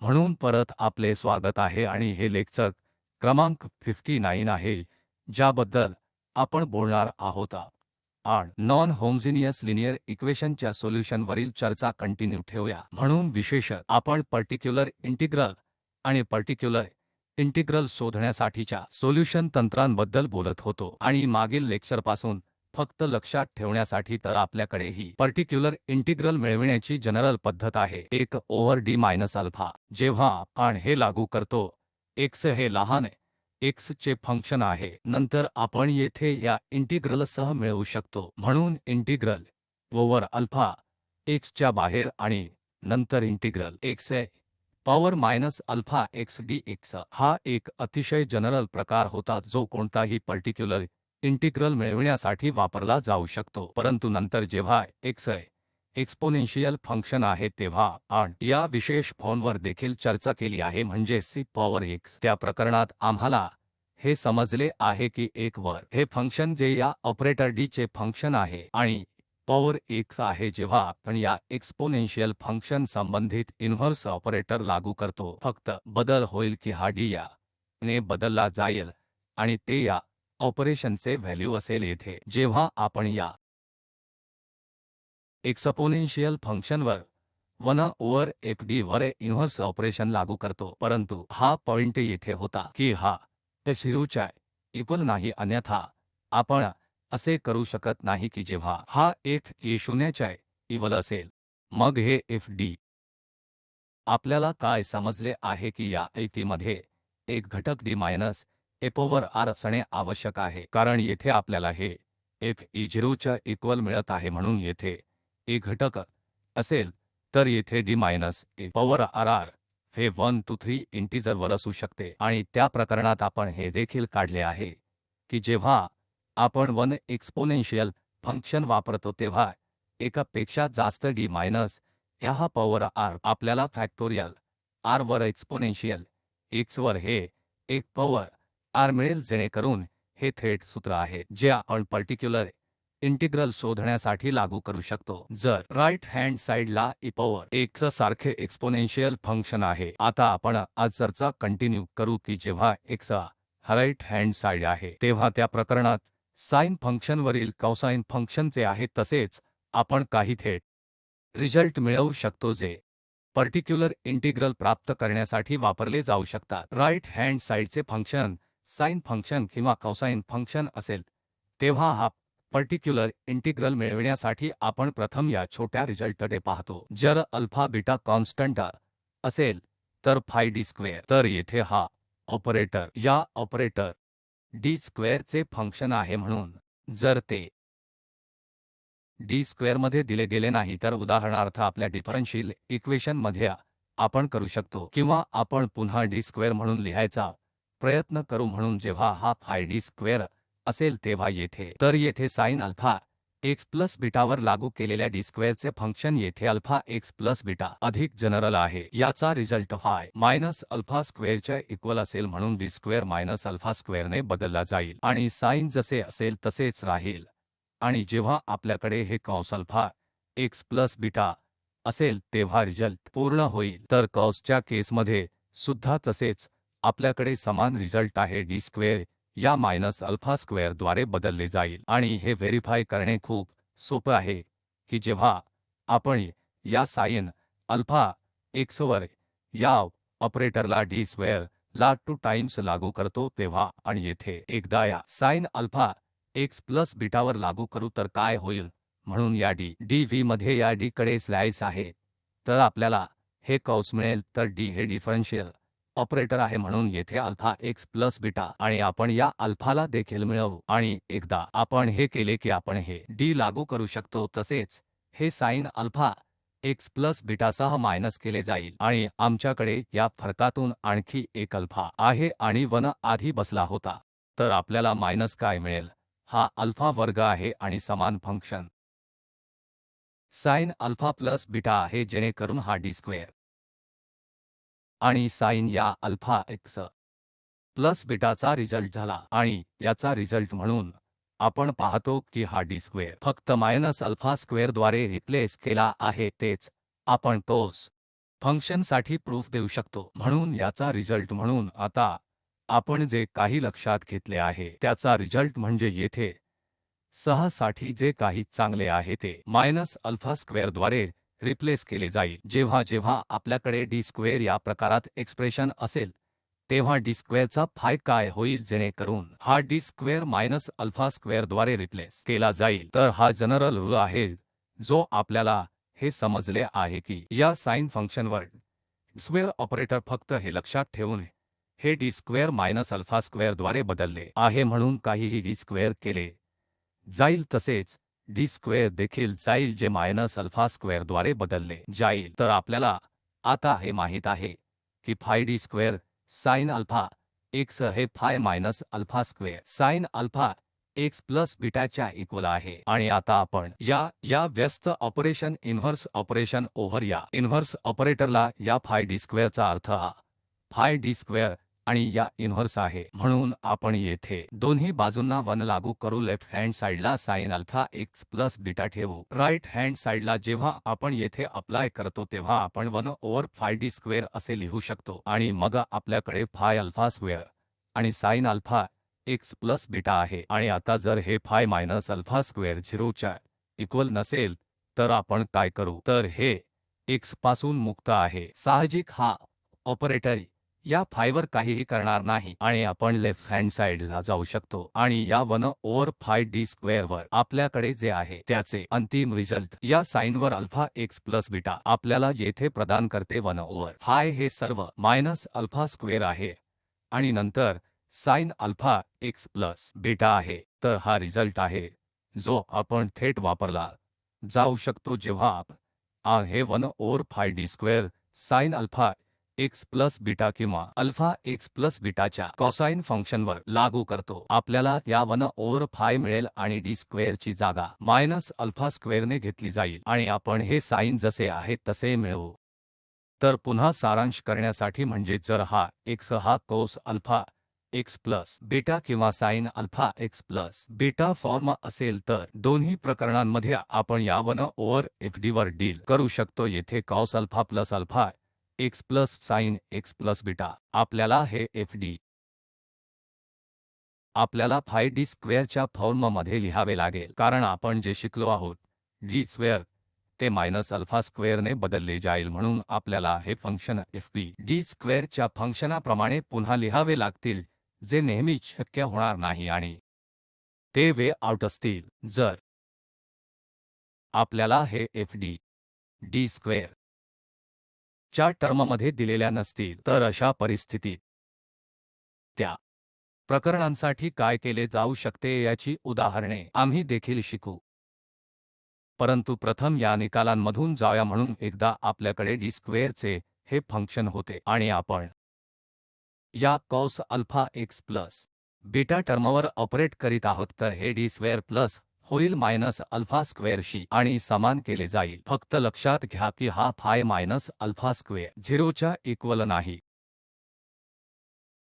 म्हणून परत आपले स्वागत आहे आणि हे लेक्चर क्रमांक 59 आहे ज्याबद्दल आपण बोलणार आहोत। आणि नॉन होमोजेनियस लिनियर इक्वेशनच्या सोल्युशन वरील चर्चा कंटिन्यू ठेवूया। म्हणून विशेषतः आपण पर्टिक्युलर इंटिग्रल आणि पर्टिक्युलर इंटिग्रल शोधण्यासाठीच्या सोल्युशन तंत्रांबद्दल बोलत होतो आणि मागील लेक्चरपासून फक्त लक्षात ठेवण्यासाठी तर आपल्याकडे ही पर्टिक्युलर इंटिग्रल मिळविण्याची जनरल पद्धत आहे 1 ओव्हर d मायनस अल्फा। जेव्हा आपण हे लागू करतो x हे लहान x चे फंक्शन आहे, नंतर आपण येथे या इंटिग्रलसह मिळवू शकतो। म्हणून इंटिग्रल ओव्हर अल्फा x च्या बाहेर आणि नंतर integral x power minus alpha x dx हा एक अतिशय जनरल प्रकार होता जो कोणताही पर्टिक्युलर इंटिग्रल मिळविण्यासाठी वापरला जाऊ शकतो। परंतु नंतर जेव्हा x एक्सपोनेन्शियल फंक्शन आहे तेव्हा आपण या विशेष फॉर्मवर देखील चर्चा केली आहे म्हणजे c पॉवर x। त्या प्रकरणात आम्हाला हे समजले आहे की 1 वर हे फंक्शन जे या ऑपरेटर d चे फंक्शन आहे आणि पॉवर x आहे जेव्हा आपण या एक्सपोनेन्शियल फंक्शन संबंधित इन्व्हर्स ऑपरेटर लागू करतो फक्त बदल होईल की हा d या ने बदलला जाईल आणि ते या ऑपरेशनचे व्हॅल्यू असेल येथे जेव्हा आपण या एक्सपोनेन्शियल फंक्शनवर 1 ओव्हर fd वर इन्व्हर्स ऑपरेशन लागू करतो। परंतु हा पॉइंट येथे होता की हा f0 च्या इक्वल नाही, अन्यथा आपण असे करू शकत नाही की जेव्हा हा f हे 0 च्या इक्वल असेल मग हे fd आपल्याला काय समजले आहे की या f मध्ये एक घटक d minus f over r असणे आवश्यक आहे कारण येथे आपल्याला हे f e 0 च्या इक्वल मिळत आहे म्हणून येथे एक घटक असेल तर येथे d minus f over r हे 1 to 3 इंटिजर वर असू शकते आणि त्या प्रकरणात आपण हे देखील काढले आहे की जेव्हा आपण 1 एक्सपोनेन्शियल फंक्शन वापरतो तेव्हा एकापेक्षा जास्त d मायनस हा पॉवर r आपल्याला फॅक्टोरियल r वर एक्सपोनेन्शियल x वर हे 1 पॉवर r मिळेल जेणेकरून हे थेट सूत्र आहे जे आपण पर्टिक्युलर इंटिग्रल शोधण्यासाठी लागू करू शकतो जर राइट हँड साइडला e पॉवर x सारखे एक्सपोनेन्शियल फंक्शन आहे। आता आपण आज चर्चा कंटिन्यू करू की जेव्हा x हा राइट हँड साइड आहे तेव्हा त्या प्रकरणात साइन फंक्शनवरील कोसाइन फंक्शनचे आहे तसेच आपण काही थेट रिझल्ट मिळवू शकतो जे पर्टिक्युलर इंटिग्रल प्राप्त करण्यासाठी वापरले जाऊ शकतात। राइट हँड साइडचे फंक्शन साइन फंक्शन किंवा कोसाइन फंक्शन असेल तेव्हा हा पर्टिक्युलर इंटिग्रल मिळविण्यासाठी आपण प्रथम या छोट्या रिझल्टकडे पाहतो। जर अल्फा बीटा कॉन्स्टंट असेल तर फाय डी स्क्वेअर, तर येथे हा ऑपरेटर या ऑपरेटर डी स्क्वेअरचे फंक्शन आहे म्हणून जर ते डी स्क्वेअरमध्ये दिले गेले नाही तर उदाहरणार्थ आपल्या डिफरन्शियल इक्वेशन मध्ये आपण करू शकतो किंवा आपण पुन्हा डी स्क्वेअर म्हणून लिहायचा प्रयत्न करू म्हणून जेव्हा हा फाय डी स्क्वेअर असेल तेव्हा येथे तर येथे साइन अल्फा x प्लस बीटावर लागू केलेल्या डी स्क्वेअरचे फंक्शन येथे अल्फा x प्लस बीटा अधिक जनरल आहे याचा रिझल्ट फाय मायनस अल्फा स्क्वेअरच्या इक्वल असेल म्हणून डी स्क्वेअर मायनस अल्फा स्क्वेअरने बदलला जाईल आणि साइन जसे असेल तसेच राहील आणि जेव्हा आपल्याकडे हे cos alpha x plus beta असेल तेव्हा रिझल्ट पूर्ण होईल। तर कॉसच्या केसमध्ये सुद्धा तसेच आपल्याकडे समान रिझल्ट आहे डी स्क्वेअर या मायनस अल्फा स्क्वेअर द्वारे बदलले जाईल आणि हे व्हेरीफाय करणे खूप सोपे आहे की जेव्हा आपण या साइन अल्फा x वर या ऑपरेटरला डी स्क्वेअर ला 2 टाइम्स लागू करतो तेव्हा आणि येथे एकदा या साइन अल्फा x प्लस बीटावर लागू करू तर काय होईल म्हणून या dv मध्ये या d कडे स्लाइस आहे तर आपल्याला हे कॉस मिळेल तर d हे डिफरन्शियल ऑपरेटर आहे म्हणून येथे अल्फा x प्लस बीटा आणि आपण या अल्फाला देखील मिळवू आणि एकदा आपण हे केले की आपण हे d लागू करू शकतो तसेच हे साइन अल्फा x प्लस बीटासह मायनस केले जाईल आणि आमच्याकडे या फरकातून आणखी एक अल्फा आहे आणि 1 आधी बसला होता तर आपल्याला मायनस काय मिळेल हा अल्फा वर्ग आहे आणि समान function sine alpha plus beta आहे जेणेकरून हा डी स्क्वेअर आणि साइन या अल्फा x प्लस बीटाचा रिझल्ट झाला आणि याचा रिझल्ट म्हणून आपण पाहतो की हा डी स्क्वेअर फक्त मायनस अल्फा स्क्वेअरद्वारे रिप्लेस केला आहे तेच आपण तोच फंक्शनसाठी प्रूफ देऊ शकतो। म्हणून याचा रिझल्ट म्हणून आता आपण जे काही लक्षात घेतले आहे त्याचा रिझल्ट म्हणजे येथे 6 साठी जे काही चांगले आहे ते मायनस अल्फा स्क्वेअरद्वारे रिप्लेस केले जाईल। जेव्हा जेव्हा आपल्याकडे डी स्क्वेअर या प्रकारात एक्सप्रेशन असेल तेव्हा डी स्क्वेअरचा फाय काय होईल जेणेकरून हा डी स्क्वेअर मायनस अल्फा स्क्वेअरद्वारे रिप्लेस केला जाईल। तर हा जनरल रूल आहे जो आपल्याला हे समजले आहे की या साइन फंक्शनवर स्क्वेअर ऑपरेटर फक्त हे लक्षात ठेवून हे डी स्क्वेअर मायनस अल्फा स्क्वेअरद्वारे बदलले आहे म्हणून काहीही डी स्क्वेअर केले जाईल तसेच डी स्क्वेअर देखील जाईल जे मायनस अल्फा स्क्वेअरद्वारे बदलले जाईल। तर आपल्याला आता हे माहित आहे की phi D square sine alpha x हे phi minus alpha square sine alpha x plus बीटाच्या इक्वल आहे। आणि आता आपण या व्यस्त ऑपरेशन इन्व्हर्स ऑपरेशन ओव्हर या इन्व्हर्स ऑपरेटरला या फाय डी स्क्वेअरचा अर्थ हा फाय डी स्क्वेअर आणि या इन्व्हर्स आहे म्हणून आपण येथे दोन्ही बाजूंना 1 लागू करू। लेफ्ट हँड साइडला sign alpha x plus beta ठेवू। राइट हँड साइडला जेव्हा आपण येथे अप्लाय करतो तेव्हा आपण 1 ओव्हर फाय डी स्क्वेअर असे लिहू शकतो आणि मग आपल्याकडे फाय अल्फा स्क्वेअर आणि sine alpha x plus beta आहे। आणि आता जर हे फाय मायनस अल्फा स्क्वेअर 0 च्या इक्वल नसेल तर आपण काय करू तर हे एक्स पासून मुक्त आहे। साहजिक हा ऑपरेटर या फायवर काहीही करणार नाही आणि आपण लेफ्ट हँड साइडला जाऊ शकतो आणि या 1 ओव्हर फाय डी स्क्वेअरवर आपल्याकडे जे आहे त्याचे अंतिम रिझल्ट या साइनवर अल्फा एक्स प्लस बीटा आपल्याला येथे प्रदान करते 1 ओव्हर फाय हे सर्व मायनस अल्फा स्क्वेअर आहे आणि नंतर sign alpha x plus beta आहे। तर हा रिझल्ट आहे जो आपण थेट वापरला जाऊ शकतो जेव्हा आपण हे 1 over five D square sine alpha x plus beta किंवा अल्फा एक्स प्लस बीटाच्या कोसाइन फंक्शनवर लागू करतो आपल्याला या 1 ओव्हर फाय मिळेल आणि डी स्क्वेअरची जागा मायनस अल्फा स्क्वेअरने घेतली जाईल आणि आपण हे साइन जसे आहे तसे मिळवू। तर पुन्हा सारांश करण्यासाठी म्हणजे जर हा एक्स हा cos alpha x plus beta किंवा sine alpha x plus beta form असेल तर दोन्ही प्रकरणांमध्ये आपण या 1 ओव्हर एफडी वर डील करू शकतो। येथे cos alpha plus alpha x plus sine x plus beta आपल्याला हे एफडी आपल्याला फाय डी स्क्वेअरच्या फॉर्ममध्ये लिहावे लागेल कारण आपण जे शिकलो आहोत डी स्क्वेअर ते मायनस अल्फा स्क्वेअरने बदलले जाईल म्हणून आपल्याला हे फंक्शन एफबी डी स्क्वेअरच्या फंक्शनाप्रमाणे पुन्हा लिहावे लागतील जे नेहमी शक्य होणार नाही आणि ते वे आउट असतील जर आपल्याला हे एफडी डी स्क्वेअर च्या टर्ममध्ये दिलेल्या नसतील तर अशा परिस्थितीत त्या प्रकरणांसाठी काय केले जाऊ शकते याची उदाहरणे आम्ही देखील शिकू। परंतु प्रथम या निकालांमधून जाऊया म्हणून एकदा आपल्याकडे डी स्क्वेअरचे हे फंक्शन होते आणि आपण या cos alpha x plus beta टर्मवर ऑपरेट करीत आहोत तर हे डी स्क्वेअर प्लस होईल मायनस अल्फा स्क्वेअरशी आणि समान केले जाईल। फक्त लक्षात घ्या की हा फाय मायनस अल्फा स्क्वेअर 0 च्या इक्वल नाही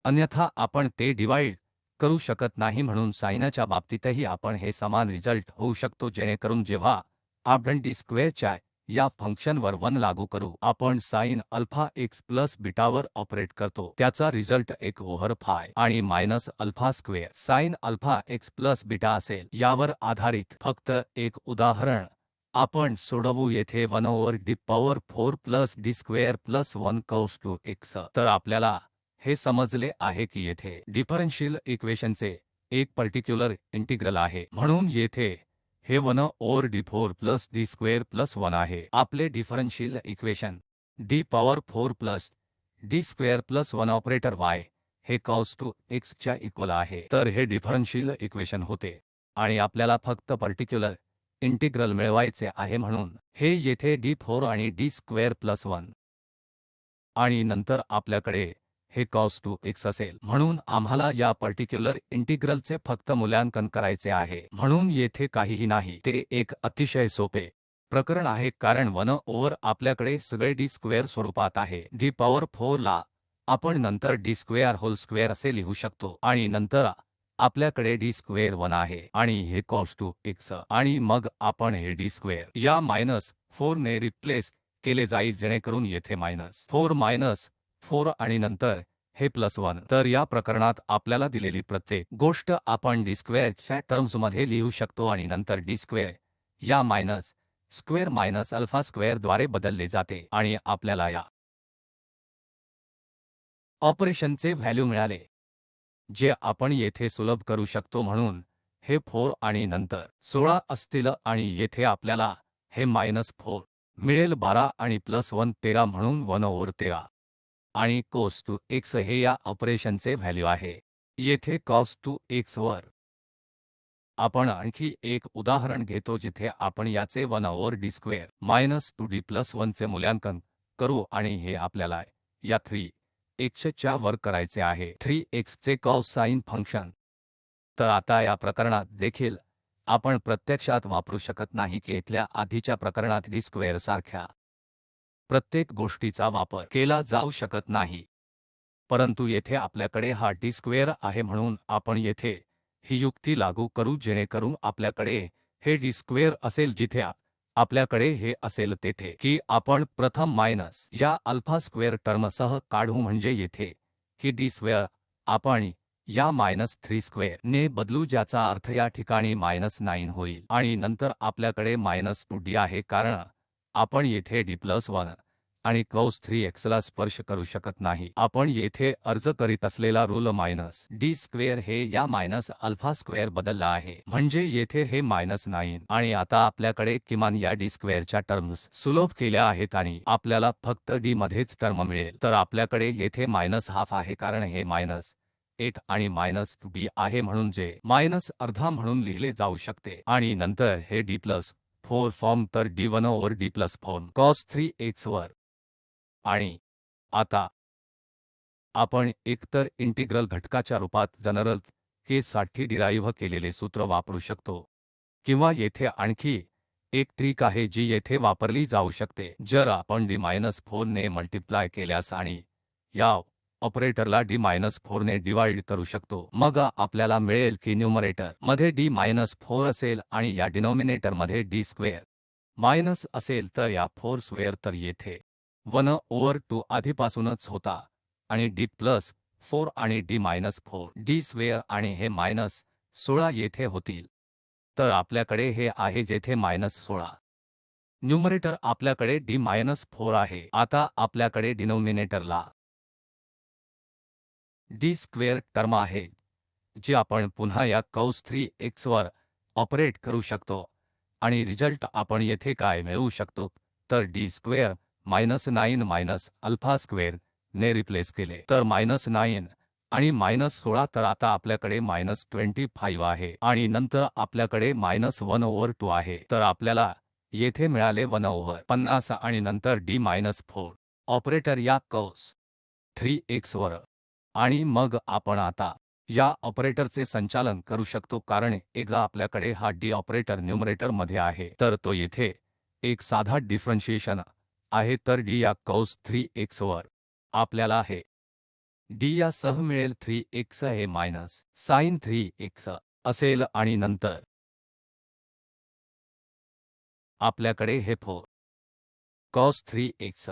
अन्यथा आपण ते डिवाइड करू शकत नाही म्हणून साइनच्या बाबतीतही आपण हे समान रिझल्ट होऊ शकतो जेणेकरून जेव्हा आपण डी स्क्वेअरच्या या फंक्शनवर 1 लागू करू आपण साइन अल्फा एक्स प्लस बीटावर ऑपरेट करतो त्याचा रिझल्ट 1 ओव्हर फाय आणि minus alpha square sine alpha x plus beta असेल। यावर आधारित फक्त एक उदाहरण आपण सोडवू येथे 1 over D power 4 plus D square plus 1 cos two x. तर आपल्याला हे समजले आहे की येथे डिफरन्शियल इक्वेशनचे एक पर्टिक्युलर इंटिग्रल आहे म्हणून येथे हे 1 over D 4 plus D square plus 1 आहे। आपले differential equation D power 4 plus D square plus 1 operator Y हे कॉस टू एक्स च्या इक्वल आहे। तर हे डिफरन्शियल इक्वेशन होते आणि आपल्याला फक्त पर्टिक्युलर इंटिग्रल मिळवायचे आहे म्हणून हे येथे डी 4 आणि डी स्क्वेअर प्लस 1 आणि नंतर आपल्याकडे हे कॉस टू एक्स असेल म्हणून आम्हाला या पर्टिक्युलर इंटिग्रलचे फक्त मूल्यांकन करायचे आहे म्हणून येथे काहीही नाही। ते एक अतिशय सोपे प्रकरण आहे कारण 1 ओव्हर आपल्याकडे सगळे डी स्क्वेअर स्वरूपात आहे। डी पॉवर 4 ला आपण नंतर डी स्क्वेअर होल स्क्वेअर असे लिहू शकतो आणि नंतर आपल्याकडे डी स्क्वेअर 1 आहे आणि हे कॉस टू एक्स आणि मग आपण हे डी स्क्वेअर या मायनस 4 ने रिप्लेस केले जाईल जेणेकरून येथे -4 आणि नंतर हे +1. तर या प्रकरणात आपल्याला दिलेली प्रत्येक गोष्ट आपण d स्क्वेअरच्या टर्म्समध्ये लिहू शकतो आणि नंतर d स्क्वेअर या मायनस स्क्वेअर मायनस अल्फा स्क्वेअरद्वारे बदलले जाते आणि आपल्याला या ऑपरेशनचे व्हॅल्यू मिळाले जे आपण येथे सुलभ करू शकतो म्हणून हे 4 आणि नंतर 16 असतील आणि येथे आपल्याला हे -4 मिळेल 12 आणि +1 13 म्हणून 1 ओव्हर 13 आणि cos टू x हे या ऑपरेशनचे व्हॅल्यू आहे. येथे cos टू x वर आपण आणखी एक उदाहरण घेतो जिथे आपण याचे 1 ओव्हर d स्क्वेअर -2d+1 चे मूल्यांकन करू आणि हे आपल्याला या 3x च्या वर करायचे आहे 3x चे कॉस साइन फंक्शन. तर आता या प्रकरणात देखील आपण प्रत्यक्षात वापरू शकत नाही की इथल्या आधीच्या प्रकरणात d स्क्वेअर सारख्या प्रत्येक गोष्टीचा वापर केला जाऊ शकत नाही. परंतु येथे आपल्याकडे हा d स्क्वेअर आहे म्हणून आपण येथे ही युक्ती लागू करू जेणेकरून आपल्याकडे हे d स्क्वेअर असेल जिथे आपल्याकडे हे असेल तेथे की आपण प्रथम मायनस या अल्फा स्क्वेअर टर्मसह काढू म्हणजे येथे ही d स्क्वेअर आपण या -3 स्क्वेअर ने बदलू ज्याचा अर्थ या ठिकाणी -9 होईल आणि नंतर आपल्याकडे -2d आहे कारण आपण येथे d+1 आणि cos 3x ला स्पर्श करू शकत नाही. आपण येथे अर्ज करीत असलेला रूल -d स्क्वेअर हे या अल्फा स्क्वेअर बदलला आहे म्हणजे येथे हे -9 आणि आता आपल्याकडे किमान या d स्क्वेअरच्या टर्म्स सुलभ केल्या आहेत आणि आपल्याला फक्त d मध्येच टर्म मिळेल. तर आपल्याकडे येथे -हाफ आहे कारण हे -8 आणि -2d आहे म्हणून जे -अर्धा म्हणून लिहिले जाऊ शकते आणि नंतर हे d+4 फॉर्म तर d1 over d+4 cos 3x वर आणि आता आपण एकतर इंटिग्रल घटकाच्या रूपात जनरल केससाठी डिराईव्ह केलेले सूत्र वापरू शकतो किंवा येथे आणखी एक ट्रिक आहे जी येथे वापरली जाऊ शकते. जर आपण d-4 ने मल्टिप्लाय केल्यास आणि या ऑपरेटरला d-4 ने डिवाइड करू शकतो मग आपल्याला मिळेल की न्यूमरेटर मध्ये d-4 असेल आणि या डिनॉमिनेटरमध्ये d स्क्वेअर मायनस असेल तर या 4 स्क्वेअर तर येथे 1 ओव्हर 2 आधीपासूनच होता आणि d+4 आणि d-4 d स्क्वेअर आणि हे -16 येथे होतील. तर आपल्याकडे हे आहे जेथे -16 न्यूमरेटर आपल्याकडे d-4 आहे. आता आपल्याकडे डिनोमिनेटरला d स्क्वेअर टर्म आहे जी आपण पुन्हा या cos 3x वर ऑपरेट करू शकतो आणि रिजल्ट आपण येथे काय मिळवू शकतो तर d स्क्वेअर -9 अल्फा स्क्वेअर ने रिप्लेस केले तर -9 आणि -16 तर आता आपल्याकडे -25 आहे आणि नंतर आपल्याकडे -1 ओव्हर 2 आहे तर आपल्याला येथे मिळाले 1 ओव्हर 50 आणि नंतर d-4 ऑपरेटर या cos 3x वर आणि मग आपण आता या ऑपरेटरचे संचालन करू शकतो कारण एकदा आपल्याकडे हा d ऑपरेटर न्यूमरेटर मध्ये आहे तर तो येथे एक साधा डिफरन्शिएशन आहे तर d या cos 3x वर आपल्याला हे d यासह मिळेल 3x हे मायनस साइन 3x असेल आणि नंतर आपल्याकडे हे 4 cos 3x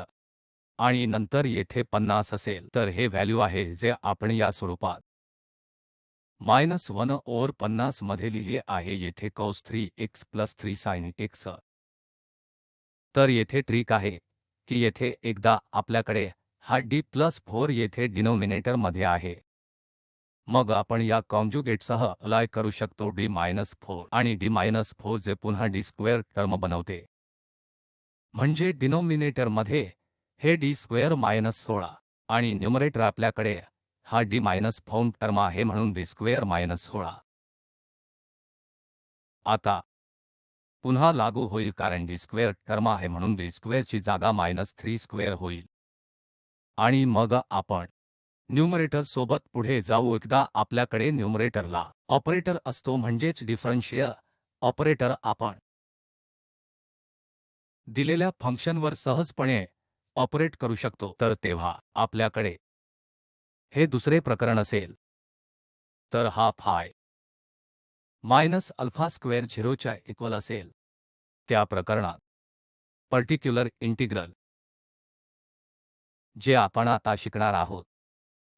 आणि नंतर येथे 50 असेल तर हे व्हॅल्यू आहे जे आपण या स्वरूपात -1 ओव्हर 50 मध्ये लिहिले आहे येथे cos 3x + 3 sin x. तर येथे ट्रिक आहे की येथे एकदा आपल्याकडे हा d+4 येथे डिनोमिनेटर मध्ये आहे मग आपण या कॉन्जुगेटसह अप्लाय करू शकतो d-4 आणि d-4 जे पुन्हा d स्क्वेअर टर्म बनवते म्हणजे डिनोमिनेटर मध्ये हे d स्क्वेअर -16 आणि न्यूमरेटर आपल्याकडे हा d-4 टर्म आहे म्हणून d स्क्वेअर -16 आता पुन्हा लागू होईल कारण d स्क्वेअर टर्म आहे म्हणून d स्क्वेअरची जागा -3 स्क्वेअर होईल आणि मग आपण न्यूमरेटर सोबत पुढे जाऊ एकदा आपल्याकडे न्यूमरेटरला ऑपरेटर असतो म्हणजेच डिफरन्शियल ऑपरेटर आपण दिलेल्या फंक्शनवर सहजपणे ऑपरेट करू शकतो तर तेव्हा आपल्याकडे हे दुसरे प्रकरण असेल तर हा फाय मायनस अल्फा स्क्वेअर 0 च्या इक्वल असेल त्या प्रकरणात पर्टिक्युलर इंटिग्रल जे आपण आता शिकणार आहोत,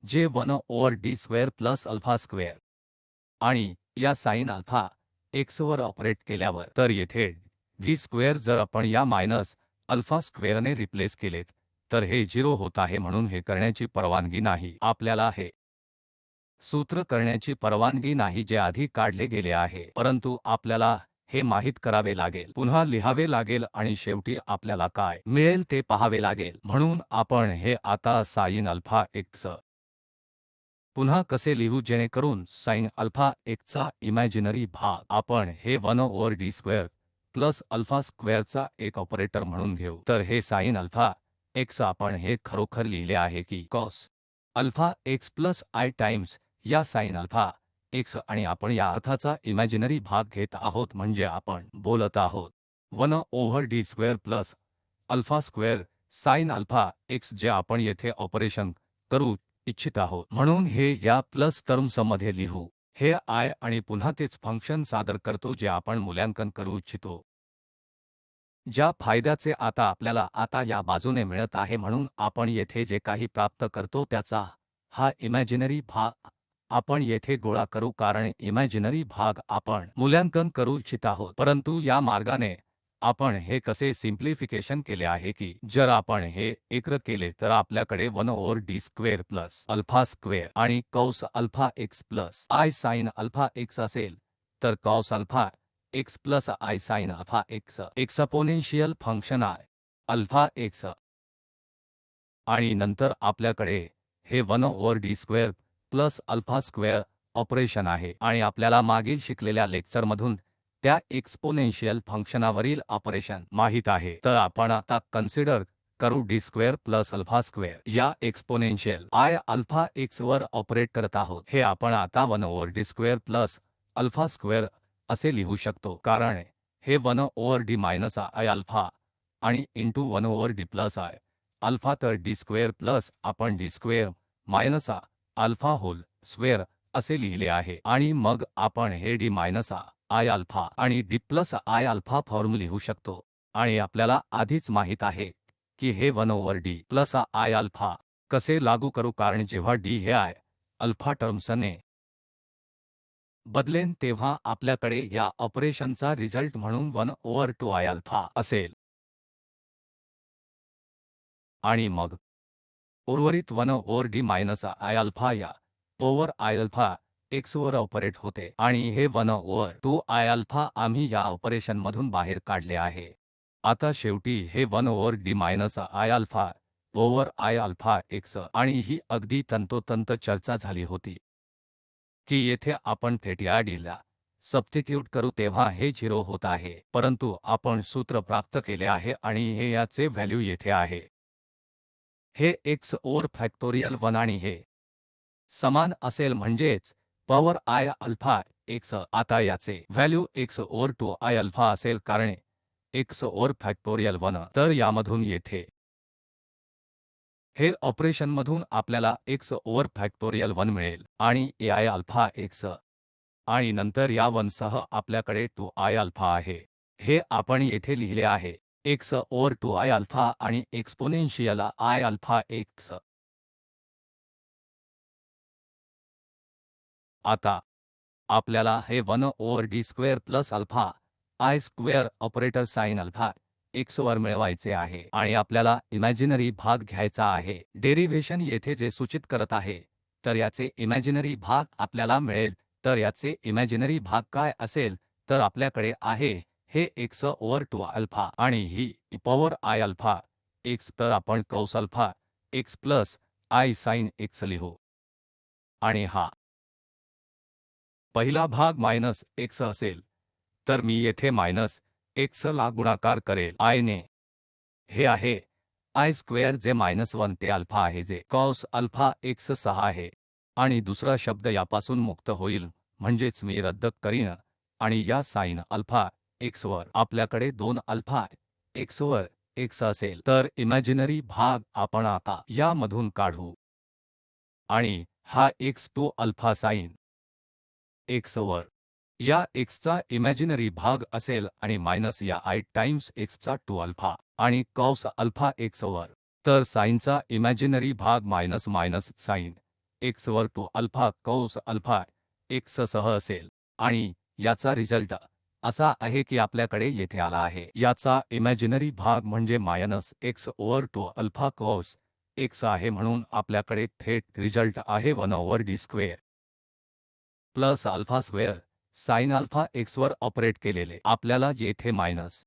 जे 1 over D square plus alpha square आणि या साइन अल्फा x वर ऑपरेट केल्यावर, तर येथे डी स्क्वेअर जर आपण या मायनस अल्फा स्क्वेअरने रिप्लेस केलेत तर हे 0 होत आहे, म्हणून हे करण्याची परवानगी नाही. आपल्याला हे सूत्र करण्याची परवानगी नाही जे आधी काढले गेले आहे, परंतु आपल्याला हे माहित करावे लागेल, पुन्हा लिहावे लागेल आणि शेवटी आपल्याला काय मिळेल ते पाहावे लागेल. म्हणून आपण हे आता साइन अल्फा x पुन्हा कसे लिहू जेणेकरून साइन अल्फा चा इमॅजिनरी भाग आपण हे 1 over D square plus alpha स्क्वेअरचा एक ऑपरेटर म्हणून घेऊ. तर हे साइन अल्फा x आपण हे खरोखर लिहिले आहे की cos alpha x plus I times या साइन अल्फा x आणि आपण या अर्थाचा इमॅजिनरी भाग घेत आहोत, म्हणजे आपण बोलत आहोत 1 over D square plus alpha square sine alpha x जे आपण येथे ऑपरेशन करू इच्छित आहोत. म्हणून हे या प्लस टर्म्समध्ये लिहू. हे I आणि पुन्हा तेच फंक्शन सादर करतो जे आपण मूल्यांकन करू इच्छितो, ज्या फायद्याचे आता आपल्याला आता या बाजूने मिळत आहे. म्हणून आपण येथे जे काही प्राप्त करतो त्याचा हा इमॅजिनरी भाग आपण येथे गोळा करू, कारण इमॅजिनरी भाग आपण मूल्यांकन करू इच्छित आहोत. परंतु या मार्गाने आपण हे कसे सिम्प्लिफिकेशन केले आहे की जर आपण हे एकत्र केले तर आपल्याकडे 1 over D square plus alpha square आणि cos alpha x plus I sine alpha x असेल. तर cos alpha x plus I sine alpha x exponential function I alpha x आणि नंतर आपल्याकडे हे 1 over D square plus alpha square operation आहे आणि आपल्याला मागील शिकलेल्या लेक्चरमधून त्या एक्सपोनेन्शियल फंक्शनावरील ऑपरेशन माहित आहे. तर आपण आता कन्सिडर करू D square plus alpha square या एक्सपोनेन्शियल I अल्फा x वर ऑपरेट करत आहोत. हे आपण आता 1 over D square plus alpha square असे लिहू शकतो, कारण हे 1 over D minus I alpha आणि into 1 over D plus I alpha. तर डी स्क्वेअर प्लस आपण D square minus alpha whole square असे लिहिले आहे आणि मग आपण हे डी मायनस I अल्फा आणि D plus I alpha form लिहू शकतो. आणि आपल्याला आधीच माहित आहे की हे 1 over D plus I alpha कसे लागू करू, कारण जेव्हा डी हे I अल्फा टर्म्सने बदलेन तेव्हा आपल्याकडे या ऑपरेशनचा रिझल्ट म्हणून 1 ओव्हर 2 I अल्फा असेल आणि मग उर्वरित 1 over D minus I alpha या ओव्हर I अल्फा x वर ऑपरेट होते आणि हे 1 ओव्हर 2 I अल्फा आम्ही या ऑपरेशनमधून बाहेर काढले आहे. आता शेवटी हे 1 over D minus I alpha over I alpha x आणि ही अगदी तंतोतंत चर्चा झाली होती की येथे आपण थेट या डीला सबस्टिट्यूट करू तेव्हा हे 0 होत आहे, परंतु आपण सूत्र प्राप्त केले आहे आणि हे याचे व्हॅल्यू येथे आहे. हे x ओव्हर फॅक्टोरियल 1 आणि हे समान असेल, म्हणजेच पॉवर I अल्फा x. आता याचे value x over 2 I alpha असेल, कारण x ओव्हर फॅक्टोरियल 1. तर यामधून येथे हे ऑपरेशनमधून आपल्याला x ओव्हर फॅक्टोरियल 1 मिळेल आणि AI अल्फा x आणि नंतर या 1 सह आपल्याकडे 2 I अल्फा आहे. हे आपण येथे लिहिले आहे x ओव्हर 2 I अल्फा आणि एक्सपोनेन्शियल I अल्फा x. आता आपल्याला हे 1 over D square plus alpha I square operator sign alpha x वर मिळवायचे आहे आणि आपल्याला इमॅजिनरी भाग घ्यायचा आहे. डेरिव्हेशन येथे जे सूचित करत आहे तर याचे इमॅजिनरी भाग आपल्याला मिळेल. तर याचे इमॅजिनरी भाग काय असेल, तर आपल्याकडे आहे हे x ओव्हर 2 अल्फा आणि ही पॉवर I अल्फा x. तर आपण cos alpha x plus I sine x लिहू आणि हा पहिला भाग मायनस x असेल, तर मी येथे मायनस x ला गुणाकार करेल I ने. हे आहे I स्क्वेअर जे मायनस 1 ते अल्फा आहे जे कॉस अल्फा x 6 आहे आणि दुसरा शब्द यापासून मुक्त होईल, म्हणजेच मी रद्द करीन आणि या साइन अल्फा x वर आपल्याकडे 2 अल्फा x वर x असेल. तर इमॅजिनरी भाग आपण आता यामधून काढू आणि हा x 2 अल्फा साइन x वर या x चा इमॅजिनरी भाग असेल आणि मायनस या I टाइम्स x चा 2 अल्फा आणि कॉस अल्फा x वर तर साइनचा इमॅजिनरी भाग मायनस मायनस साइन x वर टू अल्फा कौस अल्फा x सह असेल आणि याचा रिझल्ट असा आहे की आपल्याकडे येथे आला आहे याचा इमॅजिनरी भाग म्हणजे minus x over two alpha cos x आहे म्हणून आपल्याकडे थेट रिझल्ट आहे 1 over d square plus alpha square sine alpha x वर ऑपरेट केलेले आपल्याला येथे minus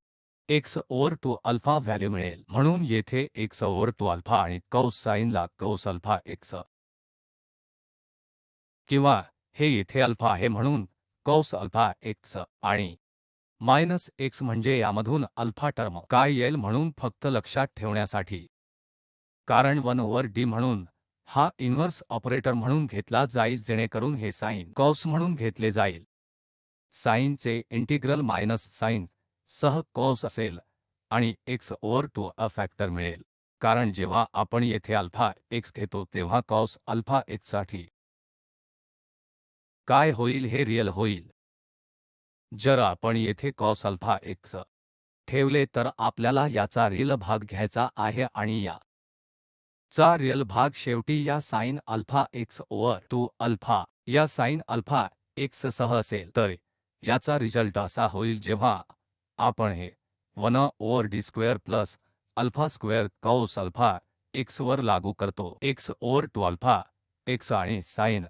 x over two alpha value मिळेल म्हणून येथे x ओव्हर टू अल्फा आणि कौस साइनला कौस अल्फा x किंवा हे येथे अल्फा आहे म्हणून कौस अल्फा x आणि मायनस x म्हणजे यामधून अल्फा टर्म काय येईल म्हणून फक्त लक्षात ठेवण्यासाठी कारण 1 ओव्हर d म्हणून हा इन्व्हर्स ऑपरेटर म्हणून घेतला जाईल जेणेकरून हे साइन कॉस म्हणून घेतले जाईल साइनचे इंटिग्रल मायनस साइन सह कॉस असेल आणि x over two a factor मिळेल कारण जेव्हा आपण येथे अल्फा x घेतो तेव्हा कॉस अल्फा x साठी काय होईल हे रिअल होईल जर आपण येथे कॉस अल्फा x ठेवले तर आपल्याला याचा रिअल भाग घ्यायचा आहे आणि या चा रिअल भाग शेवटी या sine alpha x over two alpha या साइन अल्फा x सह असेल तर याचा रिझल्ट असा होईल जेव्हा आपण हे 1 over d square plus alpha square cos alpha x वर लागू करतो x over two alpha x आणि साइन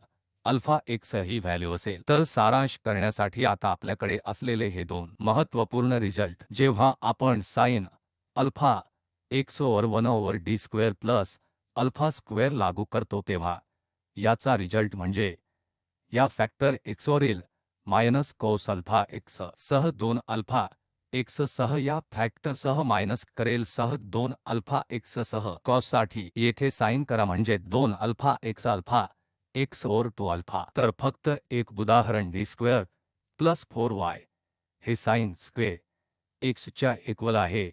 अल्फा x ही व्हॅल्यू असेल तर सारांश करण्यासाठी आता आपल्याकडे असलेले हे दोन महत्त्वपूर्ण रिझल्ट जेव्हा आपण sine alpha x over 1 over d square plus alpha square लागू करतो तेव्हा याचा रिझल्ट म्हणजे या फॅक्टर x वरील मायनस कॉस अल्फा x सह 2 अल्फा x सह या फॅक्टर सह मायनस करेल सह 2 अल्फा x सह कॉससाठी येथे साइन करा म्हणजे 2 alpha x over two alpha तर फक्त एक उदाहरण d स्क्वेअर प्लस 4y हे साइन स्क्वेअर x च्या इक्वल आहे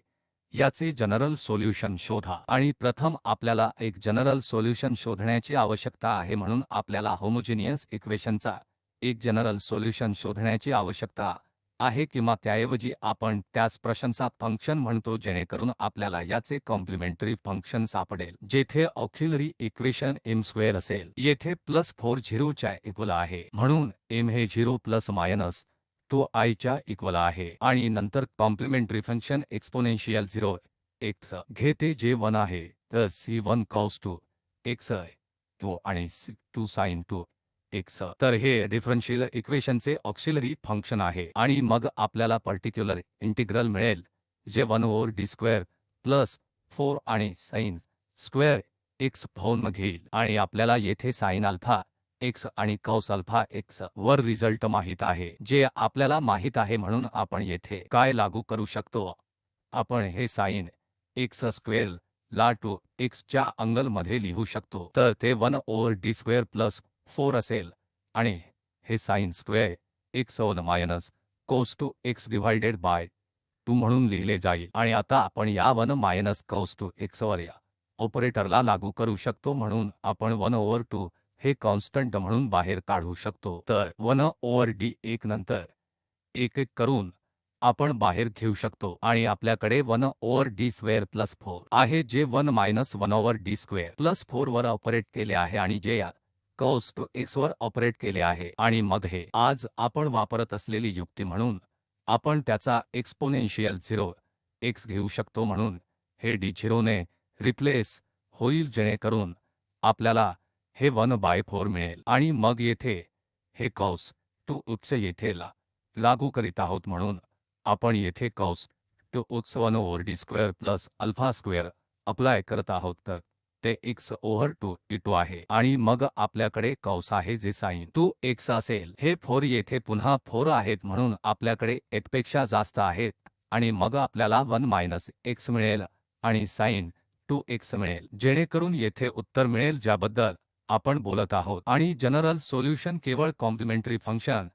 याचे जनरल सोल्यूशन शोधा आणि प्रथम आपल्याला एक जनरल सोल्यूशन शोधण्याची आवश्यकता आहे म्हणून आपल्याला होमोजेनियस इक्वेशनचा एक जनरल सोल्यूशन शोधण्याची आवश्यकता आहे किंवा त्याऐवजी आपण त्यास प्रशंसा फंक्शन म्हणतो जेणेकरून आपल्याला याचे कॉम्प्लिमेंटरी फंक्शन सापडेल जेथे ऑक्सिलरी इक्वेशन m स्क्वेअर असेल येथे प्लस 4 0 च्या इक्वल आहे म्हणून m हे 0 प्लस मायनस 2 i च्या इक्वल आहे आणि नंतर कॉम्प्लिमेंटरी फंक्शन एक्सपोनेन्शियल 0 x घेते जे 1 आहे तर c1 cos 2 x 2 आणि c2 sin 2 x तर हे डिफरन्शियल इक्वेशनचे ऑक्सिलरी फंक्शन आहे आणि मग आपल्याला पर्टिक्युलर इंटिग्रल मिळेल जे 1 ओव्हर d स्क्वेअर प्लस 4 आणि sin स्क्वेअर x फॉर्म घेईल आणि आपल्याला येथे sin अल्फा x आणि cos अल्फा x वर रिझल्ट माहित आहे जे आपल्याला माहित आहे म्हणून आपण येथे काय लागू करू शकतो आपण हे sin x स्क्वेअर ला 2x च्या अँगल मध्ये लिहू शकतो तर ते 1 ओव्हर d स्क्वेअर प्लस 4 असेल आणि हे sin square x over minus cos 2x divided by 2 म्हणून लिहिले जाईल आणि आता आपण या 1 मायनस cos 2x वर या ऑपरेटरला लागू करू शकतो म्हणून आपण 1 ओव्हर 2 हे कॉन्स्टंट म्हणून बाहेर काढू शकतो तर 1 ओव्हर d 1 नंतर एक एक करून आपण बाहेर घेऊ शकतो आणि आपल्याकडे 1 ओव्हर d स्क्वेअर प्लस 4 आहे जे 1 minus 1 over d square plus 4 वर ऑपरेट केले आहे आणि जे या cos 2x वर ऑपरेट केले आहे आणि मग हे आज आपण वापरत असलेली युक्ती म्हणून आपण त्याचा एक्सपोनेन्शियल 0 x घेऊ शकतो म्हणून हे d 0 ने रिप्लेस होईल जेणेकरून आपल्याला हे 1 बाय 4 मिळेल आणि मग येथे हे cos 2x येथे लागू करीत आहोत म्हणून आपण येथे cos 2x 1 over d square plus alpha square apply करत आहोत तर ते x ओव्हर 2 d2 आहे आणि मग आपल्याकडे कॉस आहे जे sin 2x असेल हे 4 येथे पुन्हा 4 आहेत म्हणून आपल्याकडे 1 पेक्षा जास्त आहेत आणि मग आपल्याला 1 मायनस x मिळेल आणि sin 2x मिळेल जेणेकरून येथे उत्तर मिळेल ज्याबद्दल आपण बोलत आहोत आणि जनरल सोल्यूशन केवळ कॉम्प्लिमेंटरी फंक्शन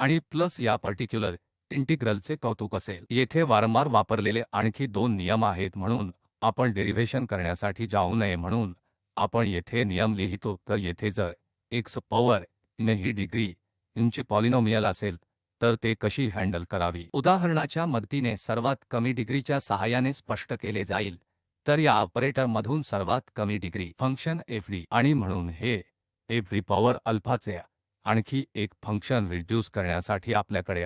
आणि प्लस या पर्टिक्युलर इंटिग्रलचे कौतुक असेल येथे वारंवार वापरलेले आणखी 2 नियम आहेत म्हणून आपण डेरिव्हेशन करण्यासाठी जाऊ नये म्हणून आपण येथे नियम लिहितो तर येथे जर x पॉवर n ही डिग्री ची पॉलिनॉमियल असेल तर ते कशी हँडल करावी उदाहरणाच्या मदतीने सर्वात कमी डिग्रीच्या सहाय्याने स्पष्ट केले जाईल तर या ऑपरेटर मधून सर्वात कमी डिग्री फंक्शन fd आणि म्हणून हे fd पॉवर अल्फाचे आणखी एक फंक्शन रिड्यूस करण्यासाठी आपल्याकडे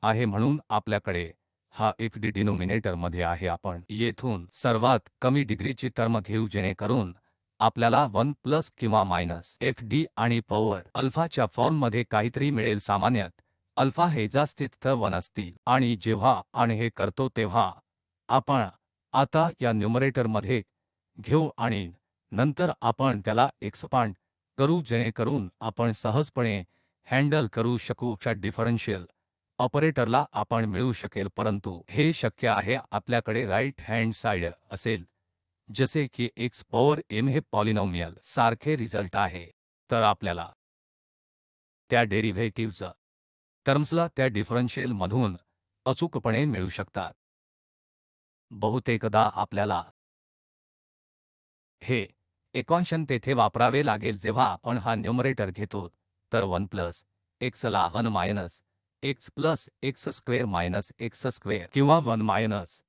आहे म्हणून आपल्याकडे हा fd डिनोमिनेटर मध्ये आहे। आपण येथून सर्वात कमी डिग्रीची टर्म घेऊ जेणेकरून आपल्याला 1 प्लस किंवा मायनस fd आणि पॉवर अल्फाच्या फॉर्ममध्ये काहीतरी मिळेल। सामान्यत अल्फा हे जास्तीत 1 असतील आणि जेव्हा आपण हे करतो तेव्हा आपण आता या न्यूमरेटरमध्ये घेऊ आणि नंतर आपण त्याला एक्सपांड करू जेणेकरून आपण सहजपणे हँडल करू शकू। च्या डिफरन्शियल ऑपरेटरला आपण मिळू शकेल, परंतु हे शक्य आहे आपल्याकडे राईट हँड साइड असेल जसे की x पॉवर m हे पॉलिनॉमियल सारखे रिझल्ट आहे, तर आपल्याला त्या डेरिव्हेटिव्हज टर्म्सला त्या डिफरन्शियल मधून अचूकपणे मिळू शकतात। बहुतेकदा आपल्याला हे इक्वेशन तेथे वापरावे लागेल जेव्हा आपण हा न्यूमरेटर घेतो, तर 1 प्लस x ला 1 minus x plus x square minus x square किंवा 1 मायनस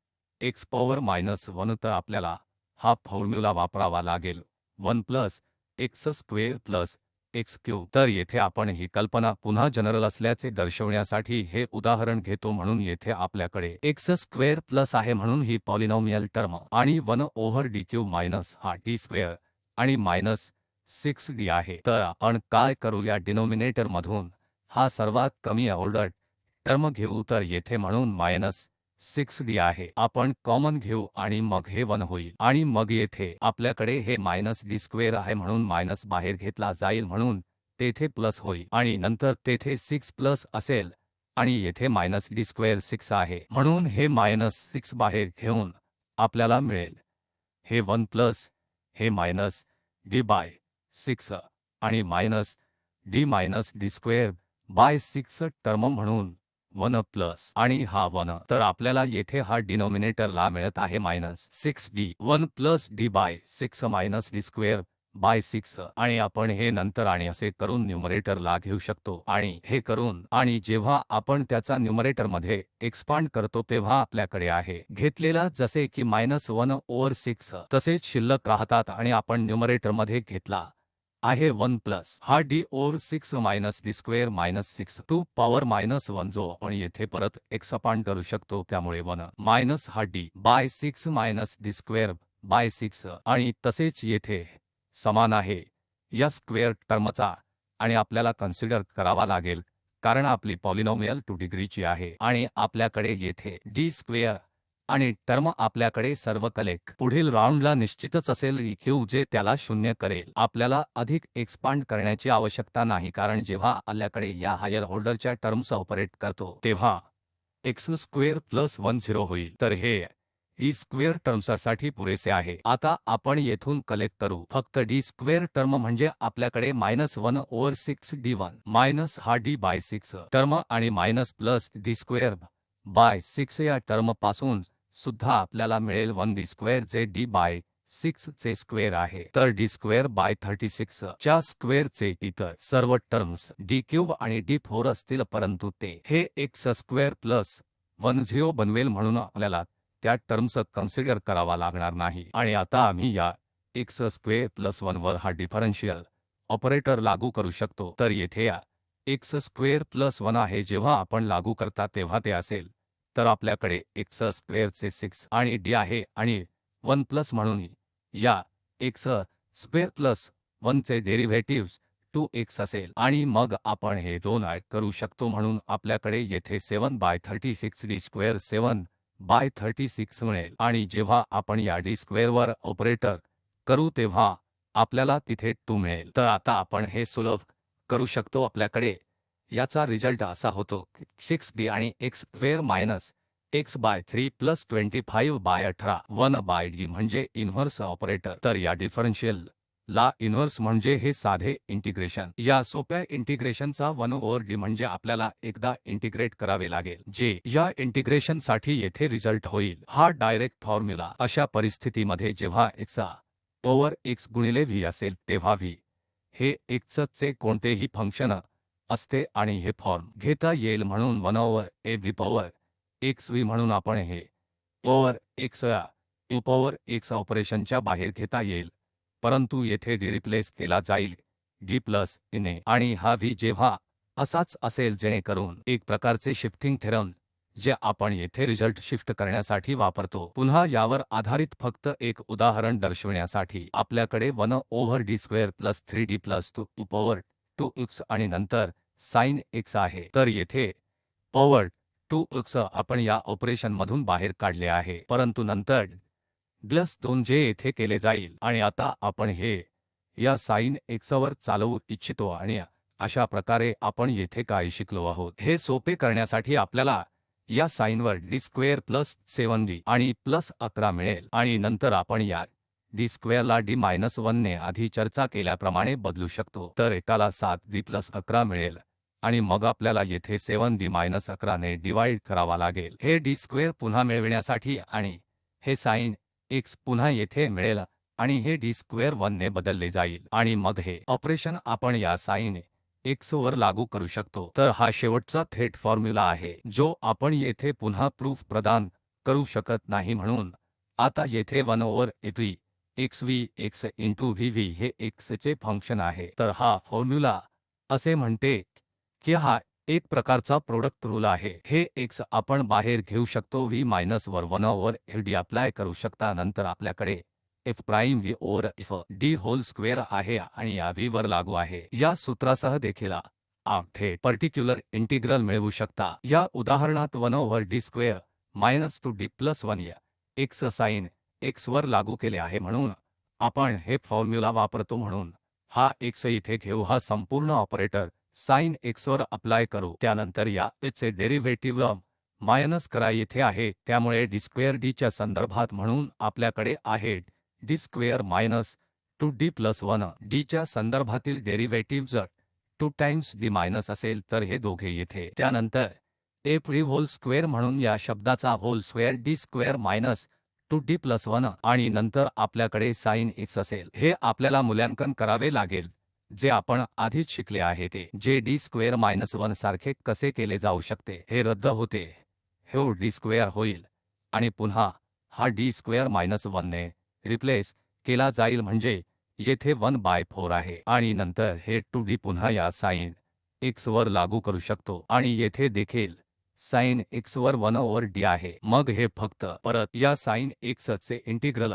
x पॉवर मायनस 1, तर आपल्याला हा फॉर्म्युला वापरावा लागेल 1 plus x square plus x cube. तर येथे आपण ही कल्पना पुन्हा जनरल असल्याचे दर्शवण्यासाठी हे उदाहरण घेतो म्हणून येथे आपल्याकडे x स्क्वेअर प्लस आहे म्हणून ही पॉलिनॉमियल टर्म आणि 1 ओव्हर d क्यूब मायनस हा d स्क्वेअर आणि मायनस 6d आहे। तर आपण काय करू, या डिनोमिनेटर मधून हा सर्वात कमी ऑर्डर टर्म घेऊ, तर येथे म्हणून मायनस 6d आहे आपण कॉमन घेऊ आणि मग हे 1 होईल आणि मग येथे आपल्याकडे हे मायनस d स्क्वेअर आहे म्हणून मायनस बाहेर घेतला जाईल म्हणून तेथे प्लस होईल आणि नंतर तेथे 6 प्लस असेल आणि येथे मायनस d स्क्वेअर 6 आहे म्हणून हे मायनस 6 बाहेर घेऊन आपल्याला मिळेल हे 1 प्लस हे मायनस d बाय 6 आणि minus d minus d square by 6 term म्हणून 1 प्लस आणि हा 1, तर आपल्याला येथे हा डिनोमिनेटर ला मिळत आहे minus 6d 1 plus d by 6 minus d square by 6 आणि आपण हे नंतर आणि असे करून न्यूमरेटर ला घेऊ शकतो आणि हे करून आणि जेव्हा आपण त्याचा न्यूमरेटर मध्ये एक्सपांड करतो तेव्हा आपल्याकडे आहे घेतलेला जसे की मायनस 1 ओव्हर 6 तसेच शिल्लक राहतात आणि आपण न्यूमरेटर मध्ये घेतला आहे 1 प्लस हा d over 6 minus d square minus 6 to power minus 1 जो आपण येथे परत एक्सपांड करू शकतो, त्यामुळे 1 मायनस हा d by 6 minus d square by 6 आणि तसेच येथे समान आहे या स्क्वेअर टर्मचा आणि आपल्याला कन्सिडर करावा लागेल कारण आपली पॉलिनॉमियल 2 डिग्रीची आहे आणि आपल्याकडे येथे d स्क्वेअर आणि टर्म आपल्याकडे सर्व कलेक्ट पुढील राऊंडला निश्चितच असेल EQ जे त्याला 0 करेल। आपल्याला अधिक एक्सपांड करण्याची आवश्यकता नाही कारण जेव्हा आपल्याकडे या हायर ऑर्डरच्या टर्म्स ऑपरेट करतो तेव्हा x स्क्वेअर प्लस 1 0 होईल, तर हे e स्क्वेअर टर्म्ससाठी पुरेसे आहे। आता आपण येथून कलेक्ट करू फक्त d स्क्वेअर टर्म म्हणजे आपल्याकडे मायनस 1 ओव्हर 6 d1 मायनस हा d बाय 6 टर्म आणि minus plus d square by 6 या टर्म पासून सुद्धा आपल्याला मिळेल 1 d स्क्वेअर जे d बाय 6 चे स्क्वेअर आहे, तर d स्क्वेअर बाय 36 च्या स्क्वेअर चे इतर सर्व टर्म्स d क्यूब आणि d4 असतील परंतु ते हे x स्क्वेअर प्लस 1 0 बनवेल म्हणून आपल्याला त्या टर्म्स कन्सिडर करावा लागणार नाही। आणि आता आम्ही या x स्क्वेअर प्लस 1 वर हा डिफरन्शियल ऑपरेटर लागू करू शकतो, तर येथे या x स्क्वेअर प्लस 1 आहे जेव्हा आपण लागू करता तेव्हा ते असेल, तर आपल्याकडे x स्क्वेअरचे 6 आणि d आहे आणि 1 प्लस म्हणून या x स्क्वेअर प्लस 1 चे डेरिव्हेटिव्हज 2x असेल आणि मग आपण हे 2 ऍड करू शकतो म्हणून आपल्याकडे येथे 7 बाय 36 d स्क्वेअर 7 बाय 36 मिळेल आणि जेव्हा आपण या d स्क्वेअरवर ऑपरेटर करू तेव्हा आपल्याला तिथे 2 मिळेल। तर आता आपण हे सुलभ करू शकतो, आपल्याकडे याचा रिझल्ट असा होतो की 6d आणि x square minus x by 3 plus 25 by 18 1 by d म्हणजे इन्व्हर्स ऑपरेटर। तर या डिफरन्शियल ला इन्व्हर्स म्हणजे हे साधे इंटिग्रेशन, या सोप्या इंटिग्रेशनचा 1 ओव्हर d म्हणजे आपल्याला एकदा इंटिग्रेट करावे लागेल जे या इंटिग्रेशनसाठी येथे रिझल्ट होईल। हा डायरेक्ट फॉर्म्युला अशा परिस्थितीमध्ये जेव्हा x ओव्हर x गुणिले v असेल तेव्हा v हे x चे कोणतेही फंक्शन असते आणि हे फॉर्म घेता येईल म्हणून 1 over a v power x v म्हणून आपण हे ओव्हर x या u पॉवर x ऑपरेशनच्या बाहेर घेता येईल, परंतु येथे d रिप्लेस केला जाईल d प्लस ने आणि हा v जेव्हा असाच असेल जेणेकरून एक प्रकारचे शिफ्टिंग थेरम जे आपण येथे रिझल्ट शिफ्ट करण्यासाठी वापरतो। पुन्हा यावर आधारित फक्त एक उदाहरण दर्शविण्यासाठी आपल्याकडे 1 over d square plus 3d plus 2 power 2x आणि नंतर साइन x आहे। तर येथे पॉवर 2x आपण या ऑपरेशनमधून बाहेर काढले आहे, परंतु नंतर प्लस 2 जे येथे केले जाईल आणि आता आपण हे या साइन x वर चालवू इच्छितो आणि अशा प्रकारे आपण येथे काय शिकलो आहोत हे सोपे करण्यासाठी आपल्याला या साइनवर d स्क्वेअर प्लस 7d आणि प्लस 11 मिळेल आणि नंतर आपण या d स्क्वेअरला d मायनस 1 ने आधी चर्चा केल्याप्रमाणे बदलू शकतो। तर एकाला 7d प्लस 11 मिळेल आणि मग आपल्याला येथे 7d मायनस 11 ने डिवाइड करावा लागेल हे d स्क्वेअर पुन्हा मिळविण्यासाठी आणि हे साइन x पुन्हा येथे मिळेल आणि हे d स्क्वेअर 1 ने बदलले जाईल आणि मग हे ऑपरेशन आपण या साइन x वर लागू करू शकतो। तर हा शेवटचा थेट फॉर्म्युला आहे जो आपण येथे पुन्हा प्रूफ प्रदान करू शकत नाही, म्हणून आता येथे 1 over fv xv x into vv हे x चे फंक्शन आहे। तर हा फॉर्म्युला असे म्हणते की हा एक प्रकारचा प्रोडक्ट रूल आहे। हे x आपण बाहेर घेऊ शकतो v मायनस वर 1 ओव्हर fd अप्लाय करू शकता, नंतर आपल्याकडे f prime v over f d whole square आहे आणि या v वर लागू आहे। या सूत्रासह देखील आपण थेट पर्टिक्युलर इंटिग्रल मिळवू शकता। या उदाहरणात 1 over d square minus 2d plus 1 या x साइन x वर लागू केले आहे, म्हणून आपण हे फॉर्म्युला वापरतो, म्हणून हा x इथे घेऊ, हा संपूर्ण ऑपरेटर साइन x वर अप्लाय करू, त्यानंतर या चे डेरिव्हेटिव्ह मायनस करा येथे आहे, त्यामुळे d स्क्वेअर d च्या संदर्भात, म्हणून आपल्याकडे आहे d square minus 2d plus 1 d च्या संदर्भातील डेरिव्हेटिव्ह जर 2 टाइम्स d मायनस असेल तर हे दोघे येथे, त्यानंतर f d होल स्क्वेअर म्हणून या शब्दाचा whole square d square minus 2d plus 1 आणि नंतर आपल्याकडे साइन x असेल। हे आपल्याला मूल्यांकन करावे लागेल जे आपण आधीच शिकले आहे ते, जे d स्क्वेअर मायनस 1 सारखे कसे केले जाऊ शकते, हे रद्द होते, हे d स्क्वेअर होईल आणि पुन्हा हा d स्क्वेअर मायनस 1 ने रिप्लेस केला जाईल, म्हणजे येथे 1 बाय 4 आहे आणि नंतर हे 2d पुन्हा या साइन x वर लागू करू शकतो आणि येथे देखील साइन x वर 1 ओव्हर d आहे। मग हे फक्त परत या साइन x चे इंटिग्रल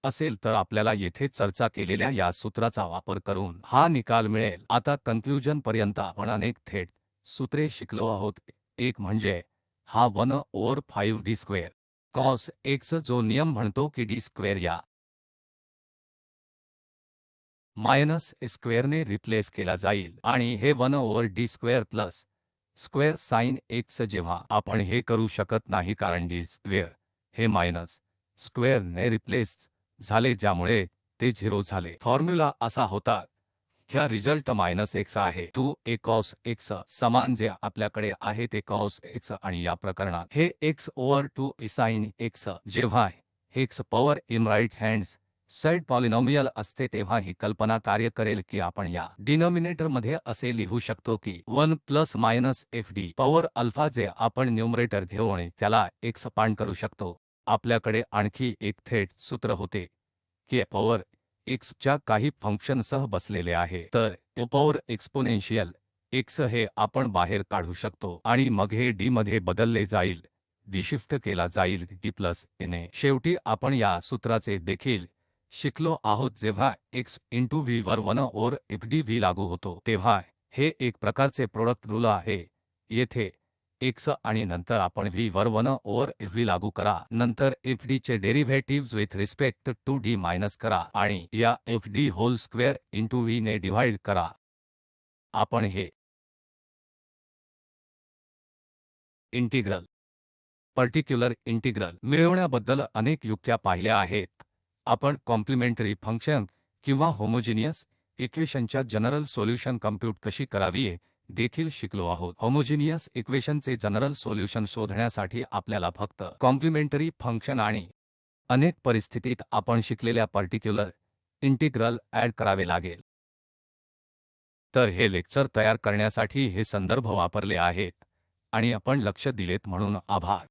असेल, तर आपल्याला येथे चर्चा केलेल्या या सूत्राचा वापर करून हा निकाल मिळेल। आता कन्क्लूजन पर्यंत आपण अनेक थेट सूत्रे शिकलो आहोत। एक म्हणजे हा 1 over 5d square cos x जो नियम म्हणतो की d स्क्वेअर या मायनस स्क्वेअरने रिप्लेस केला जाईल आणि हे 1 over d square plus square sine x जेव्हा आपण हे करू शकत नाही कारण d स्क्वेअर हे मायनस स्क्वेअर ने रिप्लेस झाले, ज्यामुळे ते 0 झाले। फॉर्म्युला असा होता ह्या रिझल्ट मायनस x आहे तू a कॉस x समान जे आपल्याकडे आहे ते कॉस x आणि या प्रकरणात हे x ओव्हर 2 साइन x जेव्हा x power in right hand side polynomial असते तेव्हा ही कल्पना कार्य करेल की आपण या डिनॉमिनेटर मध्ये असे लिहू शकतो की 1 plus minus fd power alpha जे आपण न्यूमरेटर घेऊ आणि त्याला x पांड करू शकतो। आपल्याकडे आणखी एक थेट सूत्र होते की पॉवर x च्या काही फंक्शनसह बसलेले आहे, तर पॉवर एक्सपोनेन्शियल x हे आपण बाहेर काढू शकतो आणि मग हे d मध्ये बदलले जाईल, d शिफ्ट केला जाईल d प्लस ने। शेवटी आपण या सूत्राचे देखील शिकलो आहोत, जेव्हा x इंटू v वर 1 ओव्हर fd v लागू होतो तेव्हा हे एक प्रकारचे प्रोडक्ट रूल आहे। येथे x आणि नंतर आपण v वर 1 ओव्हर fv लागू करा, नंतर fd चे derivatives with respect to d minus करा आणि या fd whole square into v ने डिव्हाइड करा। आपण हे इंटिग्रल पर्टिक्युलर इंटिग्रल मिळवण्याबद्दल अनेक युक्त्या पाहिल्या आहेत। आपण कॉम्प्लिमेंटरी फंक्शन किंवा होमोजिनियस इक्वेशनच्या जनरल सोल्यूशन कम्प्यूट कशी करावी हे देखील शिकलो आहोत। होमोजिनियस इक्वेशनचे जनरल सोल्यूशन शोधण्यासाठी आपल्याला फक्त कॉम्प्लिमेंटरी फंक्शन आणि अनेक परिस्थितीत आपण शिकलेल्या पर्टिक्युलर इंटिग्रल ॲड करावे लागेल। तर हे लेक्चर तयार करण्यासाठी हे संदर्भ वापरले आहेत आणि आपण लक्ष दिलेत म्हणून आभार।